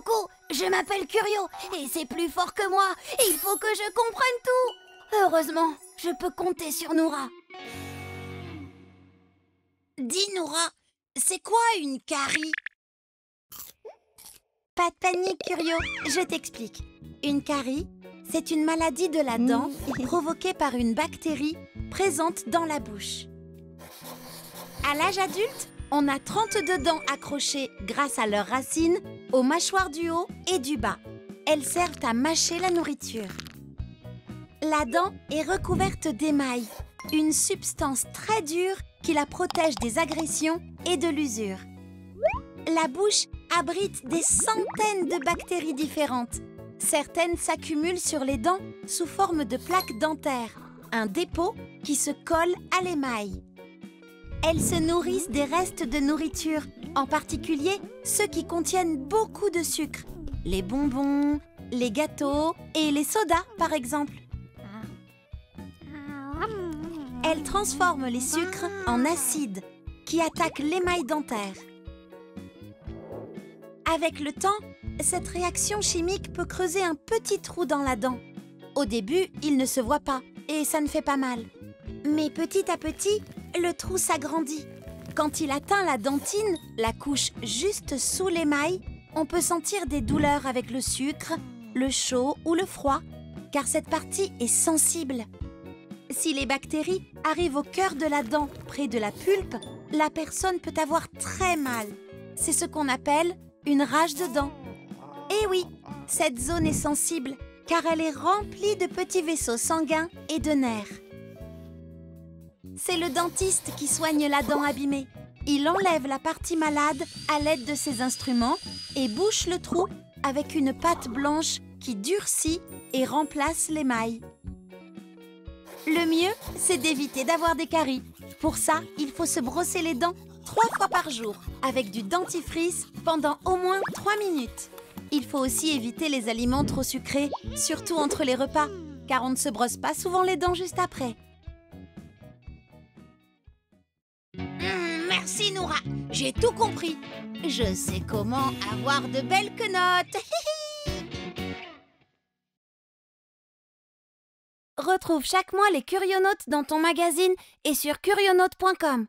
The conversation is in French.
Coucou, je m'appelle Curio et c'est plus fort que moi. Il faut que je comprenne tout. Heureusement, je peux compter sur Noura. Dis Noura, c'est quoi une carie? Pas de panique, Curio, je t'explique. Une carie, c'est une maladie de la dent provoquée par une bactérie présente dans la bouche. À l'âge adulte, on a 32 dents accrochées grâce à leurs racines aux mâchoires du haut et du bas. Elles servent à mâcher la nourriture. La dent est recouverte d'émail, une substance très dure qui la protège des agressions et de l'usure. La bouche abrite des centaines de bactéries différentes. Certaines s'accumulent sur les dents sous forme de plaques dentaires, un dépôt qui se colle à l'émail. Elles se nourrissent des restes de nourriture, en particulier ceux qui contiennent beaucoup de sucre, les bonbons, les gâteaux et les sodas par exemple. Elles transforment les sucres en acide qui attaquent l'émail dentaire. Avec le temps, cette réaction chimique peut creuser un petit trou dans la dent. Au début, il ne se voit pas et ça ne fait pas mal. Mais petit à petit, le trou s'agrandit. Quand il atteint la dentine, la couche juste sous l'émail, on peut sentir des douleurs avec le sucre, le chaud ou le froid, car cette partie est sensible. Si les bactéries arrivent au cœur de la dent, près de la pulpe, la personne peut avoir très mal. C'est ce qu'on appelle une rage de dents. Et oui, cette zone est sensible, car elle est remplie de petits vaisseaux sanguins et de nerfs. C'est le dentiste qui soigne la dent abîmée. Il enlève la partie malade à l'aide de ses instruments et bouche le trou avec une pâte blanche qui durcit et remplace l'émail. Le mieux, c'est d'éviter d'avoir des caries. Pour ça, il faut se brosser les dents 3 fois par jour avec du dentifrice pendant au moins 3 minutes. Il faut aussi éviter les aliments trop sucrés, surtout entre les repas, car on ne se brosse pas souvent les dents juste après. Merci Noura, j'ai tout compris. Je sais comment avoir de belles quenottes. Retrouve chaque mois les Curionautes dans ton magazine et sur curionautes.com.